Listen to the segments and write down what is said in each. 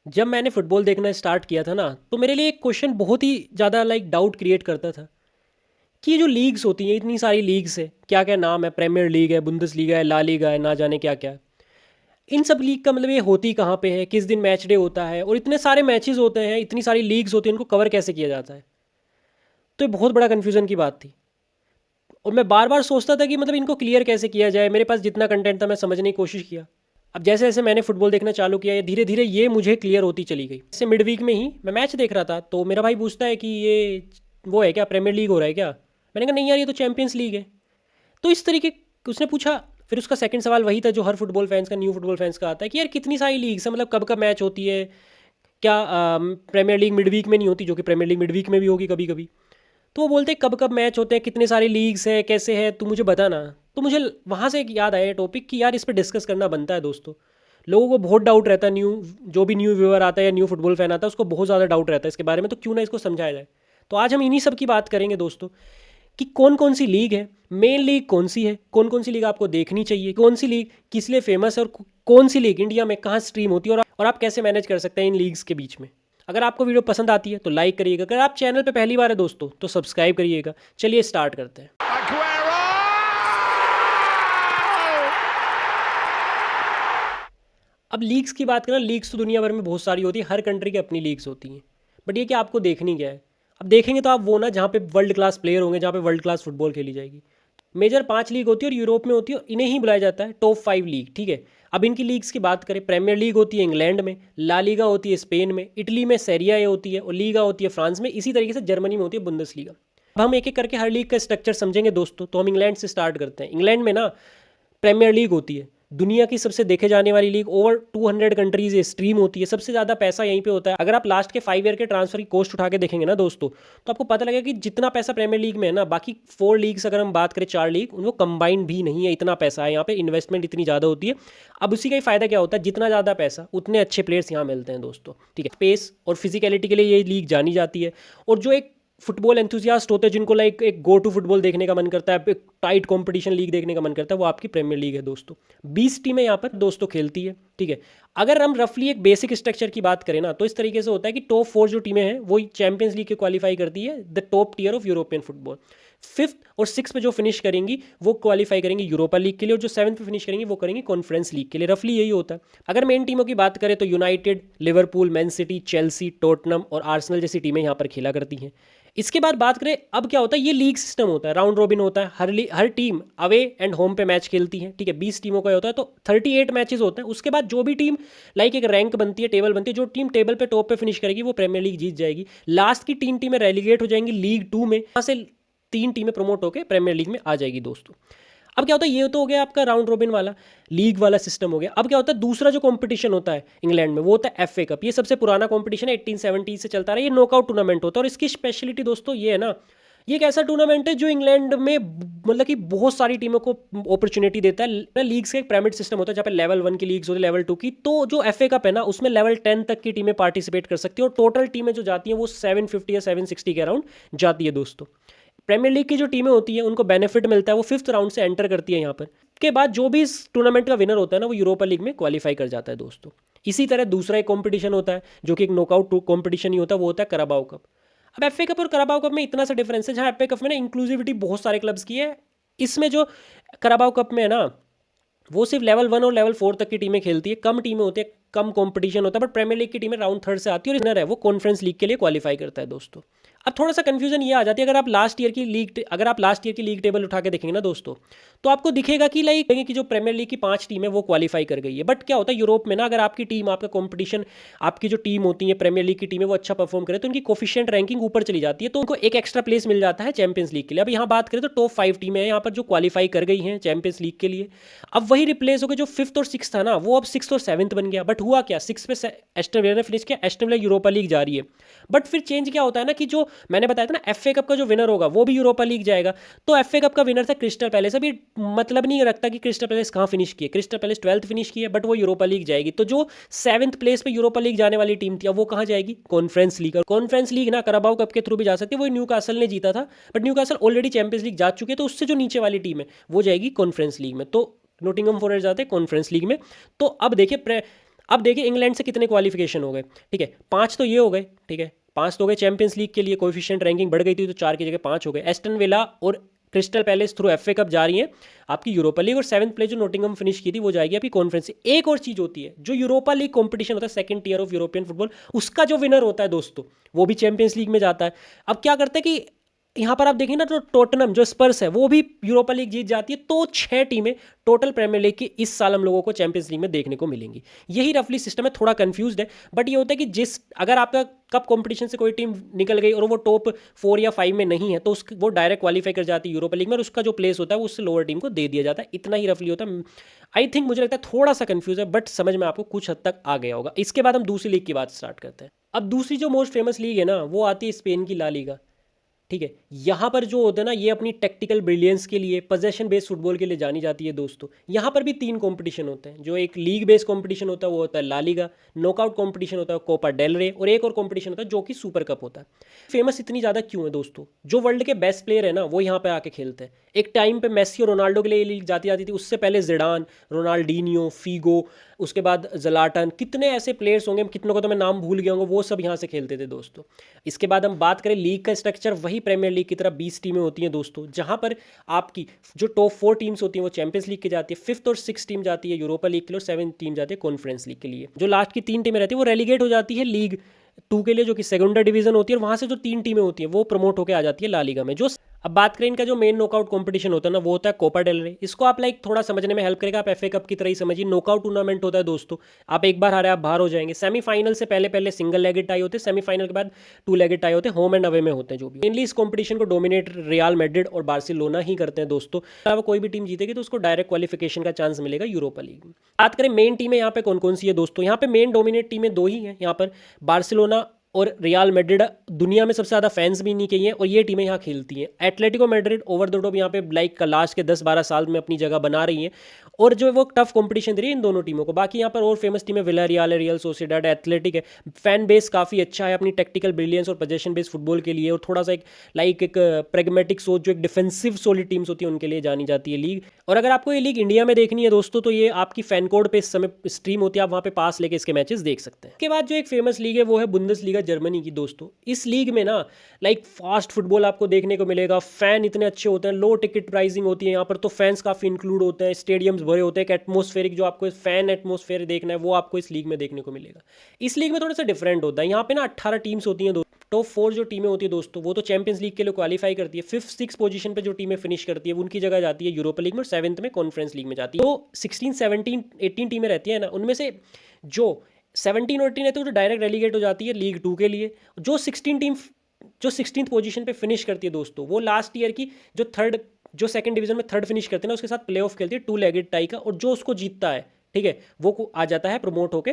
जब मैंने फुटबॉल देखना स्टार्ट किया था ना, तो मेरे लिए एक क्वेश्चन बहुत ही ज़्यादा डाउट क्रिएट करता था कि ये जो लीग्स होती हैं, इतनी सारी लीग्स है, क्या क्या नाम है, प्रीमियर लीग है, बुंदसलीगा है, ला लीगा है, ना जाने क्या क्या है। इन सब लीग का मतलब ये होती कहाँ पे है, किस दिन मैच डे होता है, और इतने सारे मैचेस होते हैं, इतनी सारी लीग्स होती हैं, इनको कवर कैसे किया जाता है। तो ये बहुत बड़ा कन्फ्यूज़न की बात थी। और मैं बार बार सोचता था कि मतलब इनको क्लियर कैसे किया जाए। मेरे पास जितना कंटेंट था मैं समझने की कोशिश किया। अब जैसे जैसे मैंने फुटबॉल देखना चालू किया, ये धीरे धीरे ये मुझे क्लियर होती चली गई। जैसे मिड वीक में ही मैं मैच देख रहा था, तो मेरा भाई पूछता है कि ये वो है क्या, प्रीमियर लीग हो रहा है क्या। मैंने कहा नहीं यार, ये तो चैंपियंस लीग है। तो इस तरीके उसने पूछा। फिर उसका सेकंड सवाल वही था जो हर फुटबॉल फैंस का, न्यू फुटबॉल फैंस का आता है कि यार कितनी सारी लीग्स है, मतलब कब कब मैच होती है, क्या प्रीमियर लीग मिड वीक में नहीं होती, जो कि प्रीमियर लीग मिड वीक में भी होगी कभी कभी। तो वो बोलते हैं कब कब मैच होते हैं, कितने सारे लीग्स है, कैसे है, तू मुझे बता ना। तो मुझे वहाँ से एक याद आया टॉपिक कि यार इस पर डिस्कस करना बनता है दोस्तों। लोगों को बहुत डाउट रहता है, न्यू जो भी न्यू व्यूअर आता है या न्यू फुटबॉल फैन आता है उसको बहुत ज़्यादा डाउट रहता है इसके बारे में, तो क्यों ना इसको समझाया जाए। तो आज हम इन्हीं सब की बात करेंगे दोस्तों, कि कौन कौन सी लीग है, मेन लीग कौन सी है, कौन कौन सी लीग आपको देखनी चाहिए, कौन सी लीग किस लिए फेमस है, और कौन सी लीग इंडिया में कहाँ स्ट्रीम होती है, और आप कैसे मैनेज कर सकते हैं इन लीग्स के बीच में। अगर आपको वीडियो पसंद आती है तो लाइक करिएगा, अगर आप चैनल पे पहली बार है दोस्तों तो सब्सक्राइब करिएगा। चलिए स्टार्ट करते हैं। अब लीग्स की बात करें, लीग्स तो दुनिया भर में बहुत सारी होती है, हर कंट्री की अपनी लीग्स होती हैं। बट ये कि आपको देखनी क्या है। अब देखेंगे तो आप वो ना जहाँ पे वर्ल्ड क्लास प्लेयर होंगे, जहाँ पे वर्ल्ड क्लास फुटबॉल खेली जाएगी। मेजर 5 लीग होती है और यूरोप में होती है, इन्हें ही बुलाया जाता है टॉप 5 लीग, ठीक है। अब इनकी लीग्स की बात करें, प्रीमियर लीग होती है इंग्लैंड में, ला लीगा होती है स्पेन में, इटली में सेरिया ए होती है, और लीगा होती है फ्रांस में, इसी तरीके से जर्मनी में होती है बुंदसलीगा। अब हम एक एक करके हर लीग का स्ट्रक्चर समझेंगे दोस्तों। तो हम इंग्लैंड से स्टार्ट करते हैं। इंग्लैंड में ना प्रीमियर लीग होती है, दुनिया की सबसे देखे जाने वाली लीग, ओवर 200 कंट्रीज ये स्ट्रीम होती है, सबसे ज़्यादा पैसा यहीं पे होता है। अगर आप लास्ट के 5 ईयर के ट्रांसफर की कॉस्ट उठा के देखेंगे ना दोस्तों, तो आपको पता लगेगा कि जितना पैसा प्रीमियर लीग में है ना, बाकी 4 लीग्स अगर हम बात करें, 4 लीग, उनको कंबाइंड भी नहीं है, इतना पैसा है यहाँ पे, इन्वेस्टमेंट इतनी ज़्यादा होती है। अब उसी का ही फायदा क्या होता है, जितना ज़्यादा पैसा उतने अच्छे प्लेयर्स यहाँ मिलते हैं दोस्तों, ठीक है। स्पेस और फिजिकलिटी के लिए ये लीग जानी जाती है। और जो एक फुटबॉल एंथुजियास्ट होते हैं, जिनको एक गो टू फुटबॉल देखने का मन करता है, एक टाइट कंपटीशन लीग देखने का मन करता है, वो आपकी प्रीमियर लीग है दोस्तों। 20 टीमें यहाँ पर दोस्तों खेलती है, ठीक है। अगर हम रफली एक बेसिक स्ट्रक्चर की बात करें ना, तो इस तरीके से होता है कि टॉप 4 जो टीमें हैं वो चैंपियंस लीग के क्वालिफाई करती है, the top tier of European football. 5th और 6th पे जो फिनिश करेंगी वो क्वालिफाई करेंगी यूरोपा लीग के लिए, और जो 7th पे फिनिश करेंगी वो करेंगी कॉन्फ्रेंस लीग के लिए। रफली यही होता है। अगर मेन टीमों की बात करें तो United, Liverpool, Man City, Chelsea, Tottenham और आर्सेनल जैसी टीमें यहाँ पर खेला करती हैं। इसके बाद बात करें, अब क्या होता है, ये लीग सिस्टम होता है, राउंड रॉबिन होता है, हर टीम अवे एंड होम पे मैच खेलती है, ठीक है। 20 टीमों का होता है, तो 38 मैचेस होते हैं। उसके बाद जो भी टीम एक रैंक बनती है, टेबल बनती है, जो टीम टेबल पे टॉप पे फिनिश करेगी वो प्रीमियर लीग जीत जाएगी। लास्ट की 3 टीमें रेलीगेट हो जाएंगी लीग 2 में, वहाँ से 3 टीमें प्रमोट होकर प्रीमियर लीग में आ जाएगी दोस्तों। अब क्या होता है, ये तो हो गया आपका राउंड रॉबिन वाला लीग वाला सिस्टम हो गया। अब क्या होता है, दूसरा जो कंपटीशन होता है इंग्लैंड में वो होता है एफए कप। ये सबसे पुराना कंपटीशन है, 1870 से चलता रहा है। ये नॉकआउट टूर्नामेंट होता है, और इसकी स्पेशलिटी दोस्तों ये है ना, ये एक ऐसा टूर्नामेंट है जो इंग्लैंड में मतलब कि बहुत सारी टीमों को अपॉर्चुनिटी देता है। लीग्स का एक पिरामिड सिस्टम होता है, जहाँ पे लेवल 1 की लीग्स होती है, लेवल 2 की। तो जो एफए कप है ना, उसमें लेवल 10 तक की टीमें पार्टिसिपेट कर सकती है, और टोटल टीमें जो जाती हैं वो 750 या 760 के अराउंड जाती है दोस्तों। प्रीमियर लीग की जो टीमें होती हैं उनको बेनिफिट मिलता है, वो 5th राउंड से एंटर करती है यहाँ पर। के बाद जो भी इस टूर्नामेंट का विनर होता है ना, वो यूरोपा लीग में क्वालिफाई कर जाता है दोस्तों। इसी तरह दूसरा एक कंपटीशन होता है जो कि एक नॉकआउट कंपटीशन ही होता है, वो होता है कराबाओ कप। अब एफए कप और कराबाओ कप में इतना सा डिफरेंस है, जहाँ एफए कप में ना इंक्लूसिविटी बहुत सारे क्लब्स की है, इसमें जो कराबाओ कप में है ना, वो सिर्फ लेवल 1 और लेवल 4 तक की टीमें खेलती है, कम टीमें होती है, कम कंपटीशन होता है। बट प्रीमियर लीग की टीमें राउंड 3rd से आती है, और विनर है वो कॉन्फ्रेंस लीग के लिए क्वालिफाई करता है दोस्तों। अब थोड़ा सा कंफ्यूजन ये आ जाती है, अगर आप लास्ट ईयर की लीग टेबल उठा के देखेंगे ना दोस्तों, तो आपको दिखेगा कि कि जो प्रीमियर लीग की 5 टीम है वो क्वालिफाई कर गई है। बट क्या होता है यूरोप में ना, अगर आपकी टीम, आपका कंपटीशन, आपकी जो टीम होती है प्रीमियर लीग की टीम है वो अच्छा परफॉर्म करे, तो उनकी कोफिशिएंट रैंकिंग ऊपर चली जाती है, तो उनको एक एक्स्ट्रा प्लेस मिल जाता है चैंपियंस लीग के लिए। अब यहाँ बात करें तो टॉप 5 टीमें हैं यहाँ पर जो क्वालिफाई कर गई हैं चैंपियंस लीग के लिए। अब वही रिप्लेस हो गया, जो 5th और 6th था ना, वो अब 6th और 7th बन गया। बट हुआ क्या, 6 पे एस्टन विला ने फिनिश किया, एस्टन विला यूरोपा लीग जा रही है। बट फिर चेंज क्या होता है ना, कि जो मैंने बताया था ना, एफए कप का जो विनर होगा वो भी यूरोपा लीग जाएगा। तो एफए कप का विनर था क्रिस्टल पैलेस। अभी मतलब नहीं रखता कि क्रिस्टल पैलेस कहाँ फिनिश किए, क्रिस्टल पैलेस 12th फिनिश किए, बट वो यूरोपा लीग जाएगी। तो जो 7th प्लेस पे यूरोपा लीग जाने वाली टीम थी, अब वो कहाँ जाएगी, कॉन्फ्रेंस लीग। और कॉन्फ्रेंस लीग ना कराबाओ कप के थ्रू भी जा सकती है, वो न्यूकासल ने जीता था, but Newcastle already champions league जा चुके, तो उससे जो नीचे वाली टीम है वो जाएगी कॉन्फ्रेंस लीग में। तो नोटिंगम फॉरेस्ट जाते हैं कॉन्फ्रेंस लीग में। तो अब देखिए अब देखिए इंग्लैंड से कितने क्वालिफिकेशन हो गए, ठीक है, 5 तो ये हो गए, ठीक है, 5 तो हो गए चैंपियंस लीग के लिए, कोएफिशिएंट रैंकिंग बढ़ गई थी तो 4 की जगह 5 हो गए। एस्टन विला और crystal palace through FA cup जा रही है आपकी यूरोपा लीग, और 7th प्लेस जो नोटिंगम फिनिश की थी वो जाएगी आपकी कॉन्फ्रेंस। एक और चीज़ होती है, जो यूरोपा लीग कॉम्पिटिशन होता है second tier of European football, उसका जो विनर होता है दोस्तों वो भी चैंपियंस लीग में जाता है। अब क्या करते हैं कि यहाँ पर आप देखेंगे ना, तो टोटनम जो स्पर्स है वो भी यूरोपा लीग जीत जाती है, तो 6 टीमें टोटल प्रीमियर लीग की इस साल हम लोगों को चैंपियंस लीग में देखने को मिलेंगी। यही रफली सिस्टम है, थोड़ा कंफ्यूज्ड है, बट ये होता है कि अगर आपका कप कंपटीशन से कोई टीम निकल गई और वो टॉप 4 या 5 में नहीं है तो वो डायरेक्ट क्वालिफाई कर जाती है यूरोपा लीग में, और उसका जो प्लेस होता है वो उससे लोअर टीम को दे दिया जाता है। इतना ही रफली होता है। आई थिंक मुझे लगता है थोड़ा सा कंफ्यूज है, बट समझ में आपको कुछ हद तक आ गया होगा। इसके बाद हम दूसरी लीग की बात स्टार्ट करते हैं। अब दूसरी जो मोस्ट फेमस लीग है ना, वो आती है स्पेन की ला लीगा, ठीक है। यहाँ पर जो होता है ना, ये अपनी टेक्टिकल ब्रिलियंस के लिए, पोजेशन बेस्ड फुटबॉल के लिए जानी जाती है दोस्तों। यहाँ पर भी 3 कंपटीशन होते हैं। जो एक लीग बेस्ड कंपटीशन होता है वो होता है ला लीगा, नॉकआउट कंपटीशन होता है कोपा डेल रे, और एक और कंपटीशन होता है जो कि सुपर कप होता है। फेमस इतनी ज़्यादा क्यों है दोस्तों? जो वर्ल्ड के बेस्ट प्लेयर है ना वो यहाँ पे आके खेलते हैं। एक टाइम पे मेसी और रोनाल्डो के लिए ये लीग जाती जाती थी, उससे पहले जिडान, रोनाल्डीनियो, फीगो, उसके बाद जलाटन, कितने ऐसे प्लेयर्स होंगे, कितनों को तो मैं नाम भूल गया हूँ, वो सब यहाँ से खेलते थे दोस्तों। इसके बाद हम बात करें लीग का स्ट्रक्चर, वही प्रीमियर लीग की तरह 20 टीमें होती हैं दोस्तों, जहाँ पर आपकी जो टॉप 4 टीम्स होती हैं वो चैंपियंस लीग की जाती है, 5th और 6th टीम जाती है यूरोपा लीग के लिए, और 7th टीम जाती है कॉन्फ्रेंस लीग के लिए। जो लास्ट की 3 टीमें रहती है वो रेलीगेट हो जाती है लीग 2 के लिए, जो कि सेकेंडरी डिवीजन होती है, और वहाँ से जो 3 टीमें होती हैं वो प्रमोट होकर आ जाती है ला लीगा में। जो अब बात करें इनका जो मेन नॉकआउट कंपटीशन होता है ना, वो होता है कोपा डेल रे। इसको आप थोड़ा समझने में हेल्प करेगा, आप एफए कप की तरह ही समझिए। नॉकआउट टूर्नामेंट होता है दोस्तों, आप एक बार हारे आप बाहर हो जाएंगे। सेमीफाइनल से पहले पहले सिंगल लेगेड टाई होते हैं, सेमीफाइनल के बाद 2 लेगेड टाई होते हैं, होम एंड अवे में होते हैं। जो भी मेनली इस कंपटीशन को डोमिनेट रियल मैड्रिड और बार्सिलोना ही करते हैं दोस्तों। अगर कोई भी टीम जीतेगी तो उसको डायरेक्ट क्वालिफिकेशन का चांस मिलेगा यूरोपा लीग में। बात करें मेन टीमें यहाँ पे कौन कौन सी है दोस्तों, यहाँ पे मेन डोमिनेट टीमें 2 ही हैं यहाँ पर, बार्सिलोना और रियल मैड्रिड। दुनिया में सबसे ज़्यादा फैंस भी इन्हीं के ही हैं, और ये टीमें यहाँ खेलती हैं। Atletico Madrid over the top यहाँ पे लास्ट के 10-12 साल में अपनी जगह बना रही हैं, और जो वो टफ कंपटीशन दे रही है इन दोनों टीमों को। बाकी यहाँ पर और फेमस टीमें विलारियल है, रियल सोसिएडाड, एथलेटिक है। फैन बेस काफ़ी अच्छा है अपनी टेक्टिकल ब्रिलियंस और पोजेशन बेस्ड फुटबॉल के लिए, और थोड़ा सा एक प्रेगमेटिक सोच, जो एक डिफेंसिव सॉलिड टीम्स होती है उनके लिए जानी जाती है लीग। और अगर आपको ये लीग इंडिया में देखनी है दोस्तों, तो ये आपकी फैन कोड पे इस समय स्ट्रीम होती है, आप वहाँ पे पास लेके इसके मैचेस देख सकते हैं। इसके बाद जो एक फेमस लीग है वो है बुंदेसलीगा जर्मनी की दोस्तों। इस लीग में ना फास्ट फुटबॉल आपको देखने को मिलेगा, फैन इतने अच्छे होते हैं, लो टिकट प्राइसिंग होती है यहाँ पर, तो फैंस काफ़ी इंक्लूड होते हैं, स्टेडियम्स भरे होते हैं। एक एटमॉस्फेरिक जो आपको फैन एटमॉस्फेयर देखना है वो आपको इस लीग में देखने को मिलेगा। इस लीग में थोड़ा सा डिफरेंट होता है, यहाँ पे ना 18 टीम्स होती हैं। टॉप 4 जो टीमें होती है दोस्तों वो तो चैंपियंस लीग के लिए क्वालिफाई करती है। 5th 6th पोजीशन पे जो टीमें फिनिश करती है उनकी जगह जाती है यूरोपा लीग में, और 7th में कॉन्फ्रेंस लीग में जाती है। तो 16 17 18 टीमें रहती हैं ना, उनमें से जो 17 और 18 रहती है वो डायरेक्ट रेलीगेट हो जाती है लीग 2 के लिए। जो 16 टीम जो 16th पोजीशन पे फिनिश करती है दोस्तों, वो लास्ट ईयर की जो सेकंड डिवीजन में थर्ड फिनिश करते हैं ना, उसके साथ प्लेऑफ खेलती है 2 लेगेड टाई का, और जो उसको जीतता है, ठीक है, वो आ जाता है प्रमोट होके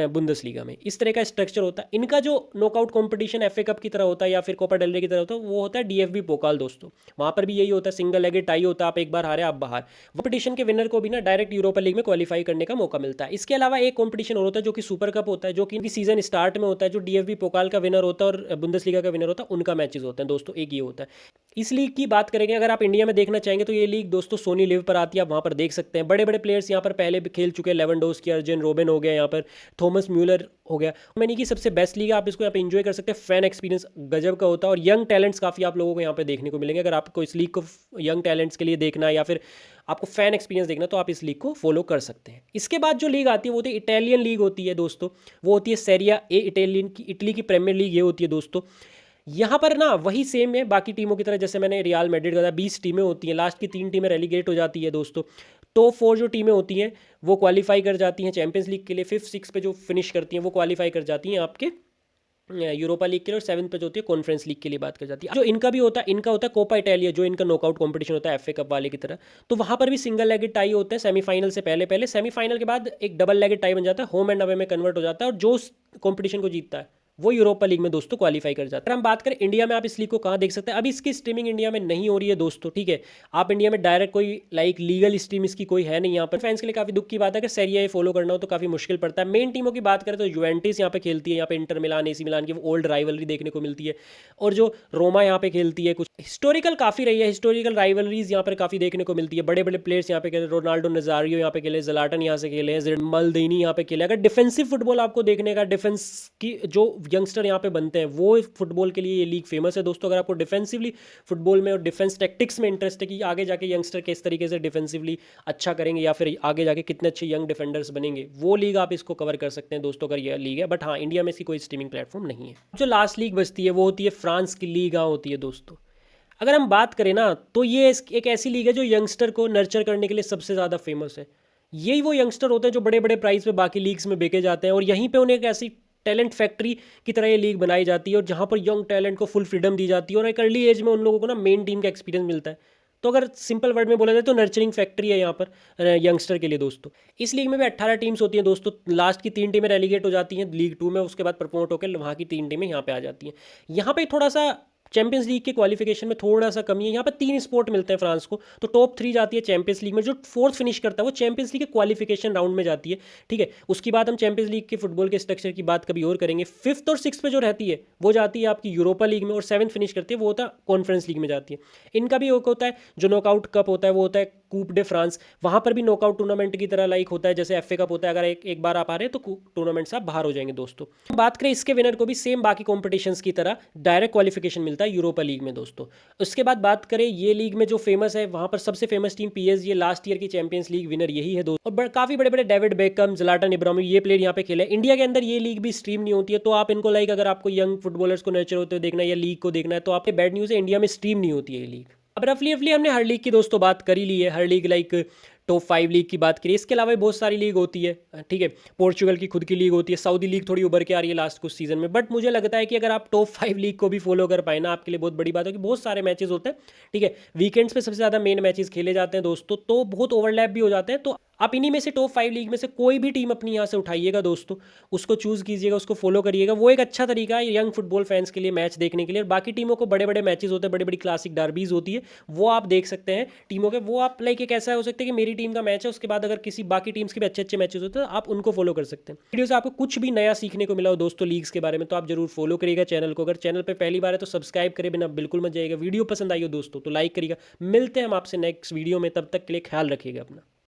बुंदेसलीगा में। इस तरह का स्ट्रक्चर होता है इनका। जो नॉकआउट कंपटीशन एफए कप की तरह होता है या फिर कोपा डेल रे की तरह होता है, वो होता है डीएफबी पोकाल दोस्तों। वहाँ पर भी यही होता है, सिंगल लेगेड टाई होता है, आप एक बार हारे आप बाहर। कंपटीशन के विनर को भी ना डायरेक्ट यूरोपा लीग में क्वालिफाई करने का मौका मिलता है। इसके अलावा एक कंपटीशन और होता है जो कि सुपर कप होता है, जो कि सीजन स्टार्ट में होता है। जो डीएफबी पोकाल का विनर होता है और बुंदेसलीगा का विनर होता है, उनका मैचेस होते हैं दोस्तों, एक ये होता है। इस लीग की बात करेंगे, अगर आप इंडिया में देखना चाहेंगे तो ये लीग दोस्तों सोनी लिव पर आती है, आप वहाँ पर देख सकते हैं। बड़े बड़े प्लेयर्स यहाँ पर पहले भी खेल चुके हैं, लेवेंडोव्स्की, अर्जेन रोबेन हो गया, यहाँ पर थॉमस म्यूलर हो गया। मैंने की सबसे बेस्ट लीग है, आप इसको यहाँ पे एंजॉय कर सकते हैं। फैन एक्सपीरियंस गजब का होता है, और यंग टैलेंट्स काफ़ी आप लोगों को यहाँ पे देखने को मिलेंगे। अगर आपको इस लीग को यंग टैलेंट्स के लिए देखना है या फिर आपको फैन एक्सपीरियंस देखना, तो आप इस लीग को फॉलो कर सकते हैं। इसके बाद जो लीग आती है वो होती है इटालियन लीग होती है दोस्तों, वो होती है सेरिया ए, इटली की प्रीमियर लीग ये होती है दोस्तों। यहाँ पर ना वही सेम है बाकी टीमों की तरह, जैसे मैंने रियल मैड्रिड का 20 टीमें होती हैं, लास्ट की 3 टीमें रेलीगेट हो जाती है दोस्तों। टॉप 4 जो टीमें होती हैं वो क्वालिफाई कर जाती हैं चैंपियंस लीग के लिए। 5th 6th पे जो फिनिश करती हैं वो क्वालिफाई कर जाती हैं आपके यूरोपा लीग के लिए, और 7th पे जो होती है कॉन्फ्रेंस लीग के लिए बात कर जाती है। जो इनका भी होता है, इनका होता है कोपा इटालिया, जो इनका नॉकआउट कंपटीशन होता है एफए कप वाले की तरह। तो वहाँ पर भी सिंगल लेगेड टाई होते हैं सेमीफाइनल से पहले सेमीफाइनल के बाद एक डबल लेगेड टाई बन जाता है, होम एंड अवे में कन्वर्ट हो जाता है, और जो कंपटीशन को जीतता है वो यूरोपा लीग में दोस्तों क्वालीफाई कर जाता है। अगर हम बात करें इंडिया में, आप इस लीग को कहाँ देख सकते हैं, अभी इसकी स्ट्रीमिंग इंडिया में नहीं हो रही है दोस्तों, ठीक है। आप इंडिया में डायरेक्ट कोई लीगल स्ट्रीम इसकी कोई है नहीं यहाँ पर। फैंस के लिए काफ़ी दुख की बात है, अगर सेरिया फॉलो करना हो तो काफ़ी मुश्किल पड़ता है। मेन टीमों की बात करें तो यूवेंटस यहाँ पे खेलती है, यहाँ पे इंटर मिलान, एसी मिलान की ओल्ड राइवलरी देखने को मिलती है, और जो रोमा यहाँ पे खेलती है, कुछ हिस्टोरिकल काफ़ी रही है, हिस्टोरिकल राइवलरीज यहाँ पर काफ़ी देखने को मिलती है। बड़े बड़े प्लेयर्स यहाँ पे खेले, रोनाल्डो नजारियो यहाँ पे खेले, जलाटन यहाँ से खेले हैं, मल्दीनी यहाँ पे खेले। अगर डिफेंसिव फुटबॉल आपको देखने का, डिफेंस की जो यंगस्टर यहाँ पे बनते हैं, वो फुटबॉल के लिए ये लीग फेमस है दोस्तों। अगर आपको डिफेंसिवली फुटबॉल में और डिफेंस टैक्टिक्स में इंटरेस्ट है कि आगे जाके यंगस्टर किस तरीके से डिफेंसिवली अच्छा करेंगे या फिर आगे जाके कितने अच्छे यंग डिफेंडर्स बनेंगे, वो लीग आप इसको कवर कर सकते हैं दोस्तों, अगर यह लीग है। बट हाँ, इंडिया में इसकी कोई स्ट्रीमिंग प्लेटफॉर्म नहीं है। जो लास्ट लीग बचती है वो होती है फ्रांस की लीग होती है दोस्तों। अगर हम बात करें ना, तो ये एक ऐसी लीग है जो यंगस्टर को नर्चर करने के लिए सबसे ज़्यादा फेमस है। यही वो यंगस्टर होते हैं जो बड़े बड़े प्राइस पे बाकी लीग्स में बेचे जाते हैं, और यहीं पे उन्हें एक ऐसी टैलेंट फैक्ट्री की तरह ये लीग बनाई जाती है, और जहाँ पर यंग टैलेंट को फुल फ्रीडम दी जाती है, और एक अर्ली एज में उन लोगों को ना मेन टीम का एक्सपीरियंस मिलता है। तो अगर सिंपल वर्ड में बोला जाए तो नर्चरिंग फैक्ट्री है यहाँ पर यंगस्टर के लिए दोस्तों। इस लीग में भी 18 टीम्स होती हैं दोस्तों। लास्ट की 3 टीमें रेलीगेट हो जाती हैं लीग 2 में, उसके बाद प्रमोट होकर वहाँ की 3 टीमें यहाँ पे आ जाती हैं। यहाँ पे थोड़ा सा चैंपियंस लीग के क्वालिफिकेशन में थोड़ा सा कमी है। यहाँ पर 3 स्पोर्ट मिलते हैं फ्रांस को, तो टॉप 3 जाती है चैंपियंस लीग में, जो फोर्थ फिनिश करता है वो चैंपियंस लीग के क्वालिफिकेशन राउंड में जाती है, ठीक है। उसकी बात हम चैंपियंस लीग के फुटबॉल के स्ट्रक्चर की बात कभी और करेंगे। 5th और 6th पे जो रहती है वो जाती है आपकी यूरोपा लीग में, और 7th फिनिश करती है वो होता है कॉन्फ्रेंस लीग में जाती है। इनका भी एक होता है जो नॉकआउट कप होता है, वो होता है कूप डे फ्रांस। वहाँ पर भी नॉकआउट टूर्नामेंट की तरह होता है, जैसे एफए कप होता है। अगर एक बार आप आ रहे हैं तो टूर्नामेंट से आप बाहर हो जाएंगे दोस्तों। बात करें इसके विनर को भी सेम बाकी कॉम्पिटिशन्स की तरह डायरेक्ट क्वालिफिकेशन मिलता है यूरोपा लीग में दोस्तों। उसके बाद बात करें ये लीग में जो फेमस है, वहाँ पर सबसे famous team PSG, last year की चैंपियंस लीग विनर यही है दोस्तों। और काफ़ी बड़े बड़े डेविड बेकम, ज़लाटन इब्राहिमोविच, ये प्लेयर यहाँ पे खेले। इंडिया के अंदर ये लीग भी स्ट्रीम नहीं होती है, तो आप इनको अगर आपको यंग फुटबॉलर्स को नर्चर होते हुए देखना है या लीग को देखना है, तो आपके बैड न्यूज़ है, इंडिया में स्ट्रीम नहीं होती है ये लीग। अब रफली हमने हर लीग की दोस्तों बात कर ही ली है। हर लीग टॉप 5 लीग की बात करिए, इसके अलावा भी बहुत सारी लीग होती है, ठीक है। पोर्चुगल की खुद की लीग होती है, सऊदी लीग थोड़ी उभर के आ रही है लास्ट कुछ सीजन में। बट मुझे लगता है कि अगर आप टॉप 5 लीग को भी फॉलो कर पाए ना, आपके लिए बहुत बड़ी बात है कि बहुत सारे मैचेस होते हैं, ठीक है। वीकेंड्स पे सबसे ज़्यादा मेन मैचेस खेले जाते हैं दोस्तों, तो बहुत ओवरलैप भी हो जाते हैं। तो आप इन्हीं में से टॉप 5 लीग में से कोई भी टीम अपनी यहाँ से उठाइएगा दोस्तों, उसको चूज़ कीजिएगा, उसको फॉलो करिएगा। वो एक अच्छा तरीका है यंग फुटबॉल फैंस के लिए मैच देखने के लिए। और बाकी टीमों को बड़े बड़े मैचेस होते हैं, बड़ी बड़ी क्लासिक डार्बीज होती है, वो आप देख सकते हैं टीमों के। वो आप एक ऐसा हो सकता है कि मेरी टीम का मैच है, उसके बाद अगर किसी बाकी टीम्स के भी अच्छे अच्छे मैचेस होते हैं तो आप उनको फॉलो कर सकते हैं। वीडियो से आपको कुछ भी नया सीखने को मिला हो दोस्तों लीग्स के बारे में, तो आप जरूर फॉलो करिएगा चैनल को। अगर चैनल पर पहली बार है तो सब्सक्राइब करे बिना बिल्कुल मत जाइएगा। वीडियो पसंद आई हो दोस्तों तो लाइक करिएगा। मिलते हैं हम आपसे नेक्स्ट वीडियो में, तब तक के लिए ख्याल रखिएगा अपना।